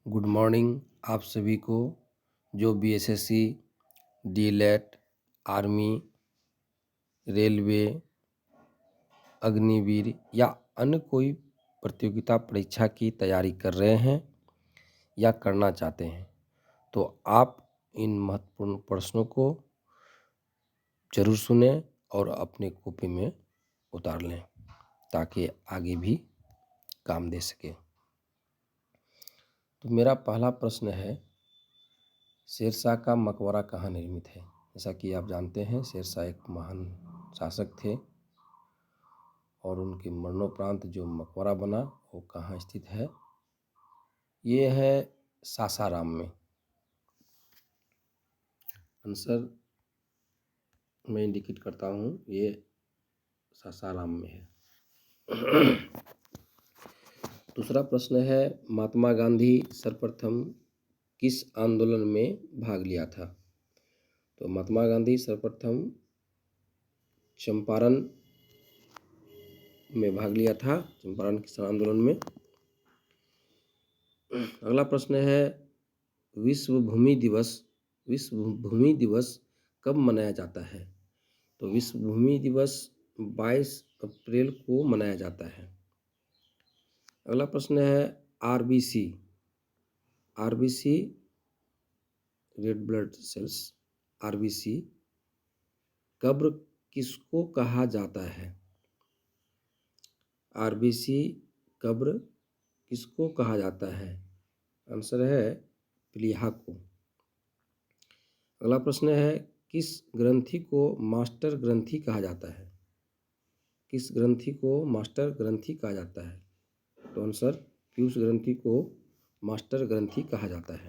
Good morning आप सभी को जो BSSC, DElEd, army, railway, Agniveer या अन्य कोई प्रतियोगिता परीक्षा की तैयारी कर रहे हैं या करना चाहते हैं, तो आप इन महत्वपूर्ण प्रश्नों को जरूर सुनें और अपने कॉपी में उतार लें ताकि आगे भी काम दे सके। तो मेरा पहला प्रश्न है, शेरशाह का मकबरा कहाँ निर्मित है? जैसा कि आप जानते हैं, शेरशाह एक महान शासक थे और उनके मरणोपरांत जो मकबरा बना वो कहाँ स्थित है? ये है सासाराम में। आंसर मैं इंडिकेट करता हूँ, ये सासाराम में है। दूसरा प्रश्न है, महात्मा गांधी सर्वप्रथम किस आंदोलन में भाग लिया था? तो महात्मा गांधी सर्वप्रथम चंपारण में भाग लिया था, चंपारण किसान आंदोलन में। अगला प्रश्न है, विश्व भूमि दिवस कब मनाया जाता है? तो विश्व भूमि दिवस 22 अप्रैल को मनाया जाता है। अगला प्रश्न है, RBC red blood cells, RBC कब्र किसको कहा जाता है? आरबीसी कब्र किसको कहा जाता है? आंसर है प्लीहा को। अगला प्रश्न है, किस ग्रंथि को मास्टर ग्रंथि कहा जाता है? किस ग्रंथि को मास्टर ग्रंथि कहा जाता है? तो आंसर पीयूष ग्रंथि को मास्टर ग्रंथि कहा जाता है।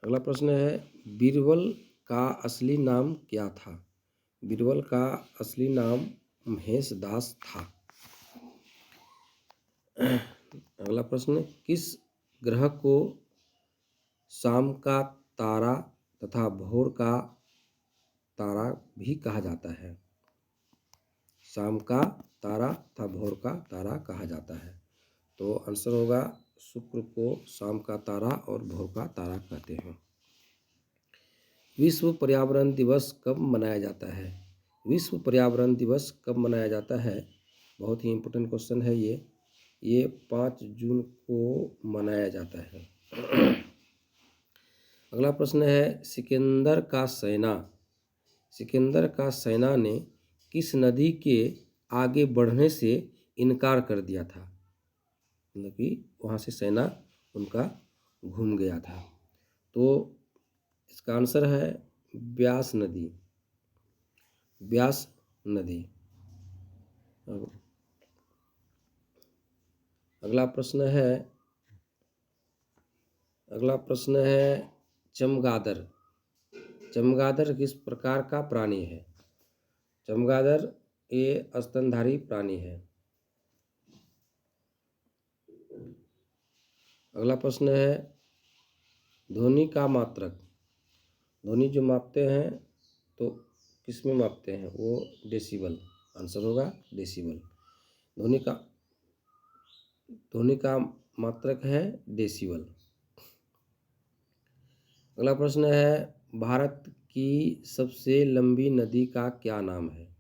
अगला प्रश्न है, बीरबल का असली नाम क्या था? बीरबल का असली नाम महेश दास था। अगला प्रश्न, किस ग्रह को शाम का तारा तथा भोर का तारा भी कहा जाता है? शाम का तारा तथा भोर का तारा कहा जाता है। तो आंसर होगा शुक्र को शाम का तारा और भोर का तारा कहते हैं। विश्व पर्यावरण दिवस कब मनाया जाता है? विश्व पर्यावरण दिवस कब मनाया जाता है? बहुत ही इम्पोर्टेंट क्वेश्चन है ये 5 जून को मनाया जाता है। अगला प्रश्न है, सिकंदर का सेना ने किस नदी के आगे बढ़ने से इनकार कर दिया था? मतलब कि वहाँ से सेना उनका घूम गया था। तो इसका आंसर है ब्यास नदी। अगला प्रश्न है चमगादड़ किस प्रकार का प्राणी है? चमगादड़ ये स्तनधारी प्राणी है। अगला प्रश्न है, ध्वनि का मात्रक। ध्वनि जो मापते हैं तो किस में मापते हैं? वो डेसिबल। आंसर होगा डेसिबल। ध्वनि का मात्रक है डेसिबल। अगला प्रश्न है, भारत की सबसे लंबी नदी का क्या नाम है?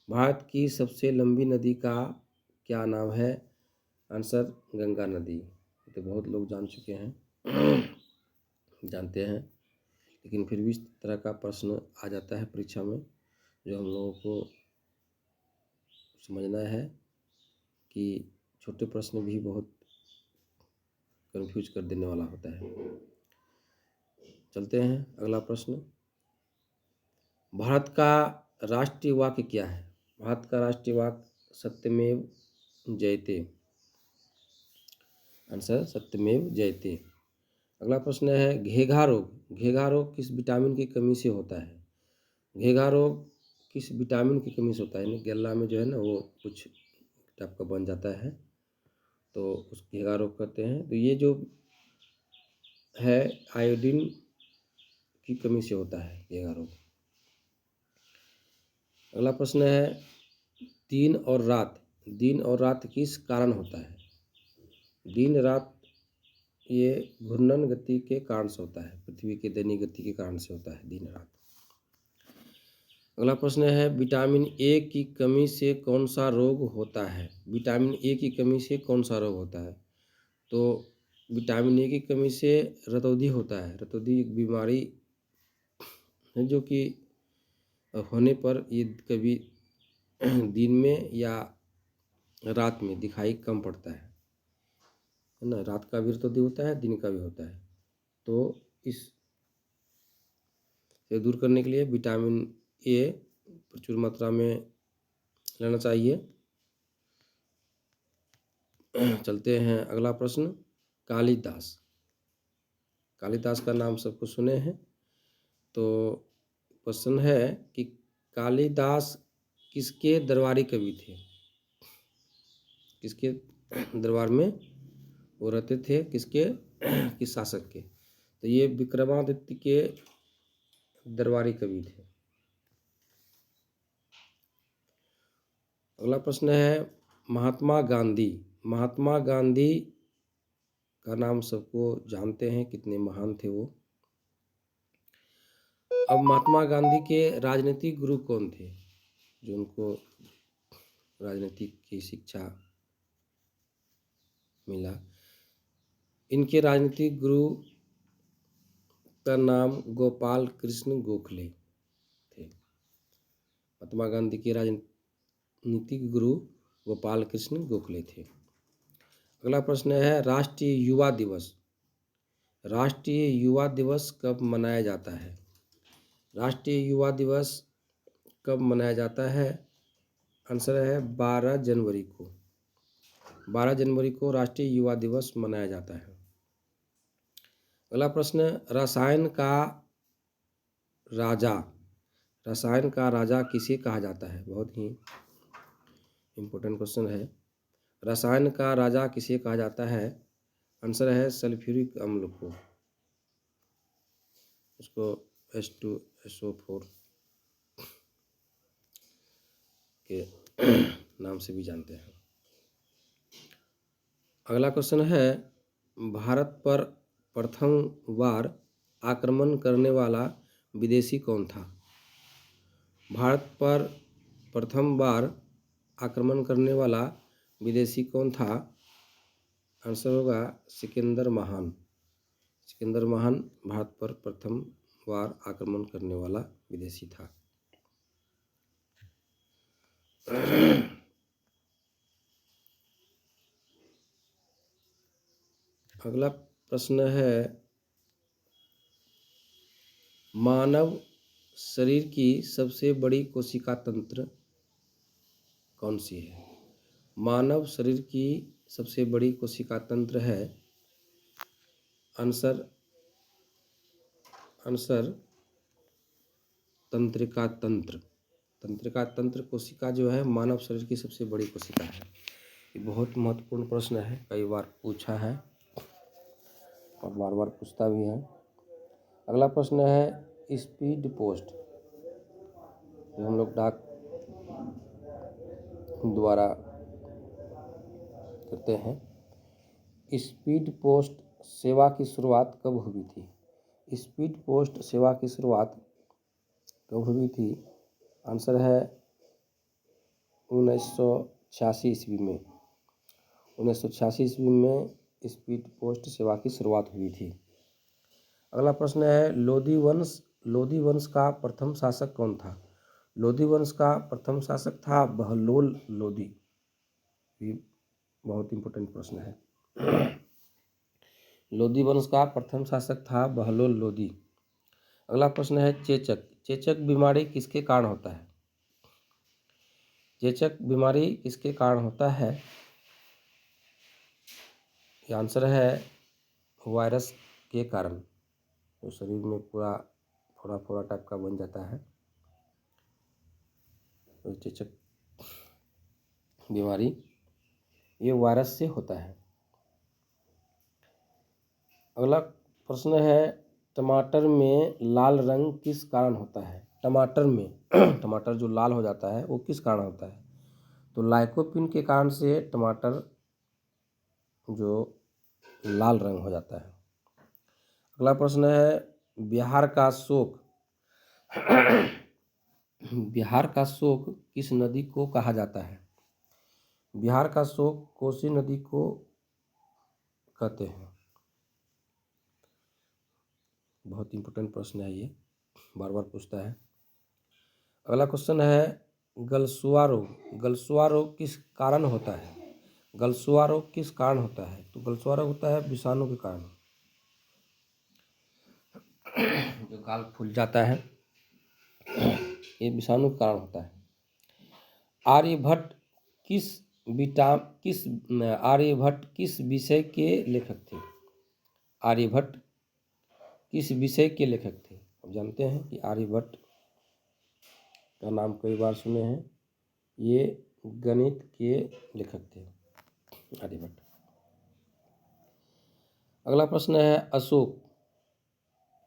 भारत की सबसे लंबी नदी का क्या नाम है? आंसर गंगा नदी। तो बहुत लोग जानते हैं, लेकिन फिर भी इस तरह का प्रश्न आ जाता है परीक्षा में, जो हम लोगों को समझना है कि छोटे प्रश्न भी बहुत कंफ्यूज कर देने वाला होता है। चलते हैं अगला प्रश्न, भारत का राष्ट्रीय वाक्य क्या है? भारत का राष्ट्रीय वाक्य सत्यमेव जयते। आंसर सत्यमेव जयते। अगला प्रश्न है, घेघा रोग किस विटामिन की कमी से होता है? घेघा रोग किस विटामिन की कमी से होता है? यानी गला में जो है ना वो कुछ टाइप का बन जाता है, तो उस घेघा रोग कहते हैं। तो ये जो है आयोडीन की कमी से होता है घेघा रोग। अगला प्रश्न है, दिन और रात किस कारण होता है? दिन रात ये घूर्णन गति के कारण से होता है, पृथ्वी के दैनिक गति के कारण से होता है दिन रात। अगला प्रश्न है विटामिन ए की कमी से कौन सा रोग होता है? विटामिन ए की कमी से कौन सा रोग होता है? तो विटामिन ए की कमी से रतौंधी होता है। रतौंधी एक बीमारी है जो कि होने पर ये कभी दिन में या रात में दिखाई कम पड़ता है ना। रात का भी रतौंधी होता है, दिन का भी होता है। तो इस से दूर करने के लिए विटामिन ए प्रचुर मात्रा में लेना चाहिए। चलते हैं अगला प्रश्न। कालिदास, कालिदास का नाम सबको सुने हैं। तो प्रश्न है कि कालिदास किसके दरबारी कवि थे? किसके दरबार में वो रहते थे? किसके किस शासक के? तो ये विक्रमादित्य के दरबारी कवि थे। अगला प्रश्न है महात्मा गांधी। महात्मा गांधी का नाम सबको जानते हैं, कितने महान थे वो। अब महात्मा गांधी के राजनीतिक गुरु कौन थे, जो उनको राजनीतिक की शिक्षा मिला? इनके राजनीतिक गुरु का नाम गोपाल कृष्ण गोखले थे। महात्मा गांधी के राजनीतिक गुरु गोपाल कृष्ण गोखले थे। अगला प्रश्न है राष्ट्रीय युवा दिवस। राष्ट्रीय युवा दिवस कब मनाया जाता है? राष्ट्रीय युवा दिवस कब मनाया जाता है? आंसर है 12 जनवरी को। 12 जनवरी को राष्ट्रीय युवा दिवस मनाया जाता है। अगला प्रश्न रसायन का राजा। रसायन का राजा किसे कहा जाता है? बहुत ही इम्पोर्टेंट क्वेश्चन है। रसायन का राजा किसे कहा जाता है? आंसर है सल्फ्यूरिक अम्ल को। उसको H2SO4 के नाम से भी जानते हैं। अगला क्वेश्चन है भारत पर प्रथम बार आक्रमण करने वाला विदेशी कौन था? भारत पर प्रथम बार आक्रमण करने वाला विदेशी कौन था? आंसर होगा सिकंदर महान। सिकंदर महान भारत पर प्रथम बार आक्रमण करने वाला विदेशी था। अगला प्रश्न है मानव शरीर की सबसे बड़ी कोशिका तंत्र कौन सी है? मानव शरीर की सबसे बड़ी कोशिका तंत्र है आंसर तंत्रिका तंत्र। तंत्रिका तंत्र कोशिका जो है मानव शरीर की सबसे बड़ी कोशिका है। ये बहुत महत्वपूर्ण प्रश्न है, कई बार पूछा है और बार बार पूछता भी है। अगला प्रश्न है स्पीड पोस्ट। जो हम लोग डाक द्वारा करते हैं। स्पीड पोस्ट सेवा की शुरुआत कब हुई थी? स्पीड पोस्ट सेवा की शुरुआत कब हुई थी? आंसर है 1986 ईस्वी में। 1986 ईस्वी में स्पीड पोस्ट सेवा की शुरुआत हुई थी। अगला प्रश्न है लोधी वंश। लोधी वंश का प्रथम शासक कौन था? लोधी वंश का प्रथम शासक था बहलोल लोधी। ये बहुत इंपॉर्टेंट प्रश्न है। लोधी वंश का प्रथम शासक था बहलोल लोधी। अगला प्रश्न है चेचक। चेचक बीमारी किसके कारण होता है? चेचक बीमारी किसके कारण होता है? ये आंसर है वायरस के कारण। तो शरीर में पूरा फोड़ा फोड़ा टाइप का बन जाता है, तो चेचक बीमारी ये वायरस से होता है। अगला प्रश्न है टमाटर में लाल रंग किस कारण होता है? टमाटर में टमाटर जो लाल हो जाता है वो किस कारण होता है? तो लाइकोपिन के कारण से टमाटर जो लाल रंग हो जाता है। अगला प्रश्न है बिहार का शोक बिहार का शोक किस नदी को कहा जाता है? बिहार का शोक कोसी नदी को कहते हैं। बहुत इंपॉर्टेंट प्रश्न है ये, बार बार पूछता है। अगला क्वेश्चन है गलसुआ रोग। गलसुआ रोग किस कारण होता है? गलसुआ रोग किस कारण होता है? तो गलसुआ रोग होता है विषाणु के कारण, जो गाल फूल जाता है ये विषाणु के कारण होता है। आर्यभट्ट आर्यभट्ट किस विषय के लेखक थे? आर्यभट्ट किस विषय के लेखक थे? आप जानते हैं कि आर्यभट्ट का नाम कई बार सुने हैं, ये गणित के लेखक थे आर्यभट्ट। अगला प्रश्न है अशोक।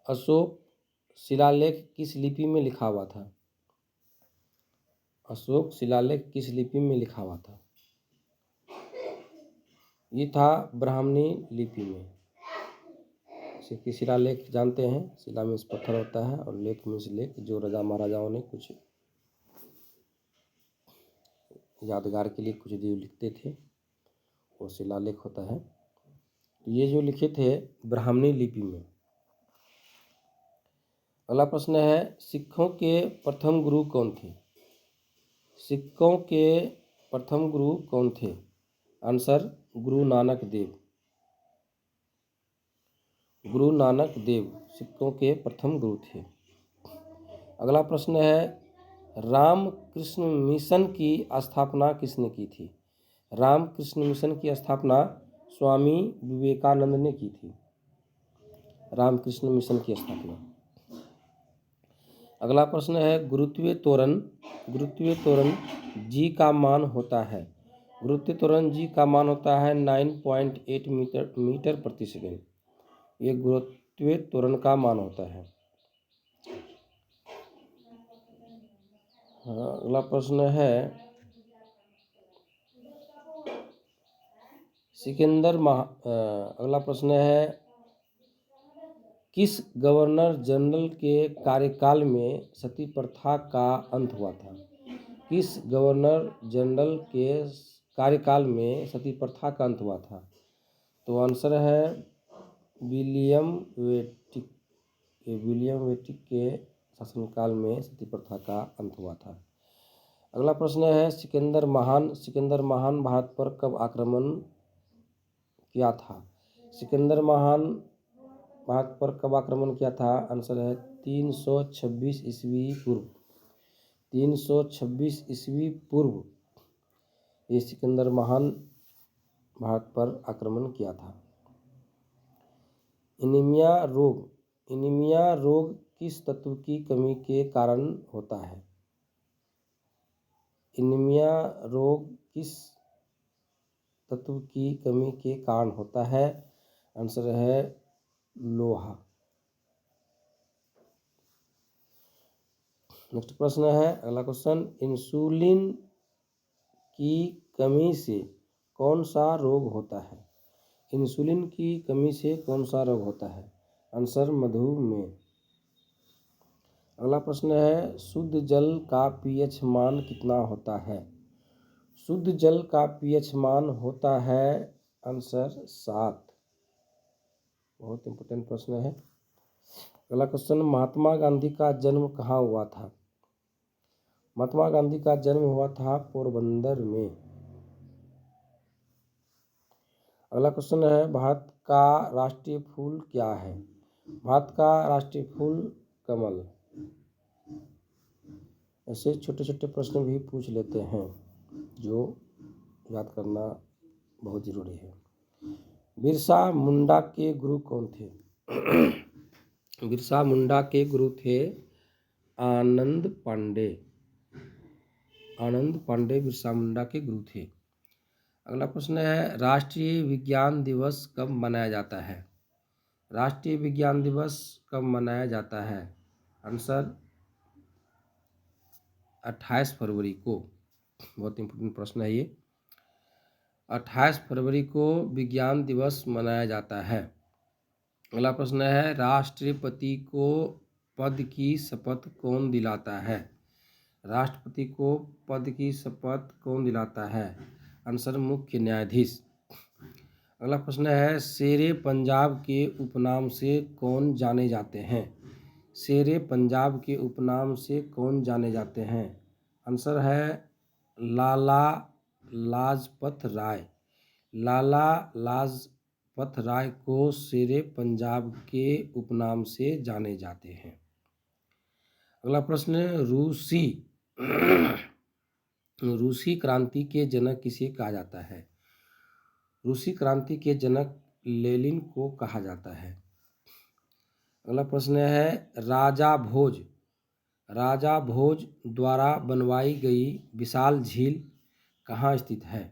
अशोक शिलालेख किस लिपि में लिखा हुआ था? अशोक शिलालेख किस लिपि में लिखा हुआ था? ये था ब्राह्मणी लिपि में। जैसे कि शिलालेख जानते हैं, शिला में पत्थर होता है और लेख में लेख, जो राजा महाराजाओं ने कुछ यादगार के लिए कुछ जो लिखते थे वो शिलालेख होता है। ये जो लिखे थे ब्राह्मणी लिपि में। अगला प्रश्न है सिखों के प्रथम गुरु कौन थे? सिखों के प्रथम गुरु कौन थे? आंसर गुरु नानक देव। गुरु नानक देव सिखों के प्रथम गुरु थे। अगला प्रश्न है रामकृष्ण मिशन की स्थापना किसने की थी? रामकृष्ण मिशन की स्थापना स्वामी विवेकानंद ने की थी। रामकृष्ण मिशन की स्थापना। अगला प्रश्न है गुरुत्वीय त्वरण जी का मान होता है? गुरुत्वीय त्वरण जी का मान होता है 9.8 मीटर प्रति सेकेंड। ये गुरुत्वीय त्वरण का मान होता है। अगला प्रश्न है अगला प्रश्न है किस गवर्नर जनरल के कार्यकाल में सती प्रथा का अंत हुआ था? किस गवर्नर जनरल के कार्यकाल में सती प्रथा का अंत हुआ था? तो आंसर है विलियम वेटिक। विलियम वेटिक के शासनकाल में सती प्रथा का अंत हुआ था। अगला प्रश्न है सिकंदर महान भारत पर कब आक्रमण किया था? सिकंदर महान भारत पर कब आक्रमण किया था? आंसर है 326 ईस्वी पूर्व। 326 ईस्वी पूर्व ये सिकंदर महान भारत पर आक्रमण किया था। एनीमिया रोग किस तत्व की कमी के कारण होता है? एनीमिया रोग किस तत्व की कमी के कारण होता है? आंसर है लोहा। नेक्स्ट प्रश्न है अगला क्वेश्चन इंसुलिन की कमी से कौन सा रोग होता है? इंसुलिन की कमी से कौन सा रोग होता है? आंसर मधुमेह। अगला प्रश्न है शुद्ध जल का पीएच मान कितना होता है? शुद्ध जल का पीएच मान होता है आंसर 7। बहुत इंपॉर्टेंट प्रश्न है। अगला क्वेश्चन महात्मा गांधी का जन्म कहाँ हुआ था? महात्मा गांधी का जन्म हुआ था पोरबंदर में। अगला क्वेश्चन है भारत का राष्ट्रीय फूल क्या है? भारत का राष्ट्रीय फूल कमल। ऐसे छोटे छोटे प्रश्न भी पूछ लेते हैं जो याद करना बहुत जरूरी है। बिरसा मुंडा के गुरु कौन थे? बिरसा मुंडा के गुरु थे आनंद पांडे। आनंद पांडे बिरसा मुंडा के गुरु थे। अगला प्रश्न है राष्ट्रीय विज्ञान दिवस कब मनाया जाता है? राष्ट्रीय विज्ञान दिवस कब मनाया जाता है? आंसर 28 फरवरी को। बहुत इंपॉर्टेंट प्रश्न है ये। 28 फरवरी को विज्ञान दिवस मनाया जाता है। अगला प्रश्न है, राष्ट्रपति को पद की शपथ कौन दिलाता है? राष्ट्रपति को पद की शपथ कौन दिलाता है? आंसर, मुख्य न्यायाधीश। अगला प्रश्न है, शेरे पंजाब के उपनाम से कौन जाने जाते हैं? शेरे पंजाब के उपनाम से कौन जाने जाते हैं? आंसर है लाला लाजपत राय। लाला लाजपत राय को शेरे पंजाब के उपनाम से जाने जाते हैं। अगला प्रश्न, रूसी क्रांति के जनक किसे कहा जाता है? रूसी क्रांति के जनक लेनिन को कहा जाता है। अगला प्रश्न है, राजा भोज द्वारा बनवाई गई विशाल झील कहाँ स्थित है?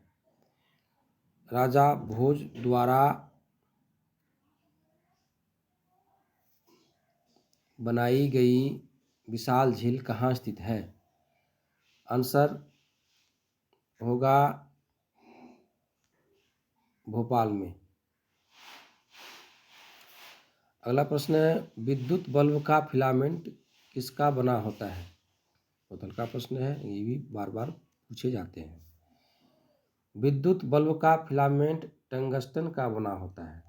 राजा भोज द्वारा बनाई गई विशाल झील कहाँ स्थित है? आंसर होगा भोपाल में। अगला प्रश्न है, विद्युत बल्ब का फिलामेंट किसका बना होता है? बहुत हल्का प्रश्न है, ये भी बार बार पूछे जाते हैं। विद्युत बल्ब का फिलामेंट टंगस्टन का बना होता है।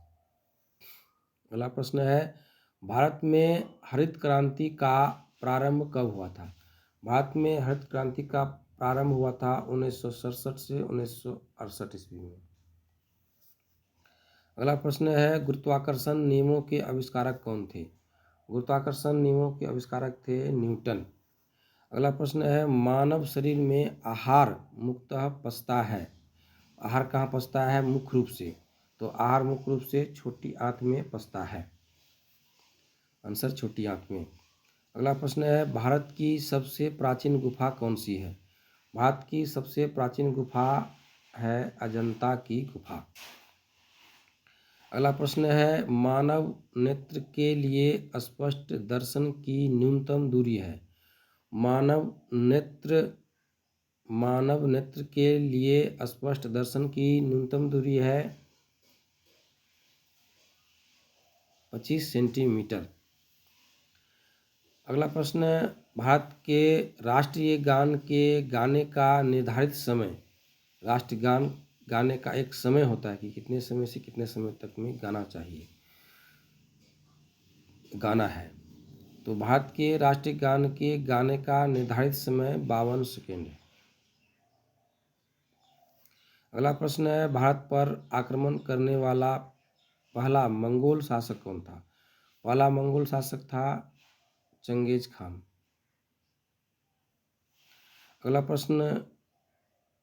अगला प्रश्न है, भारत में हरित क्रांति का प्रारंभ कब हुआ था? भारत में हरित क्रांति का प्रारंभ हुआ था 1967 से 1968 ईस्वी में। अगला प्रश्न है, गुरुत्वाकर्षण नियमों के आविष्कारक कौन थे? गुरुत्वाकर्षण नियमों के आविष्कारक थे न्यूटन। अगला प्रश्न है, मानव शरीर में आहार मुख्यतः पचता है। आहार कहाँ पचता है मुख्य रूप से? तो आहार मुख्य रूप से छोटी आंत में पचता है। आंसर, छोटी आंत में। अगला प्रश्न है, भारत की सबसे प्राचीन गुफा कौन सी है? भारत की सबसे प्राचीन गुफा है अजंता की गुफा। अगला प्रश्न है, मानव नेत्र के लिए स्पष्ट दर्शन की न्यूनतम दूरी है। मानव नेत्र के लिए स्पष्ट दर्शन की न्यूनतम दूरी है 25 सेंटीमीटर। अगला प्रश्न, भारत के राष्ट्रीय गान के गाने का निर्धारित समय। राष्ट्रीय गान गाने का एक समय होता है कि कितने समय से कितने समय तक में गाना है। तो भारत के राष्ट्रीय गान के गाने का निर्धारित समय 52 सेकेंड है। अगला प्रश्न है, भारत पर आक्रमण करने वाला पहला मंगोल शासक कौन था? पहला मंगोल शासक था चंगेज खान। अगला प्रश्न,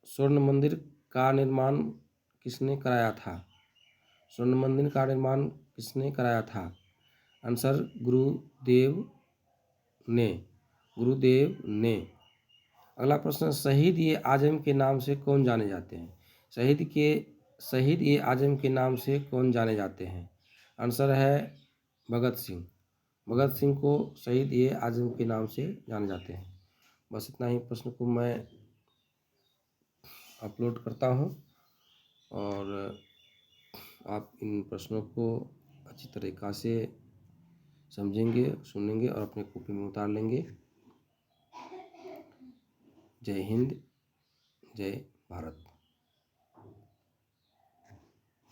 स्वर्ण मंदिर का निर्माण किसने कराया था? स्वर्ण मंदिर का निर्माण किसने कराया था? आंसर, गुरुदेव ने। अगला प्रश्न, शहीद ए आजम के नाम से कौन जाने जाते हैं? शहीद ए आजम के नाम से कौन जाने जाते हैं? आंसर है भगत सिंह। भगत सिंह को शहीद ए आजम के नाम से जाने जाते हैं। बस इतना ही प्रश्न को मैं अपलोड करता हूँ और आप इन प्रश्नों को अच्छी तरीक़ा से समझेंगे, सुनेंगे और अपने कॉपी में उतार लेंगे। जय हिंद, जय भारत।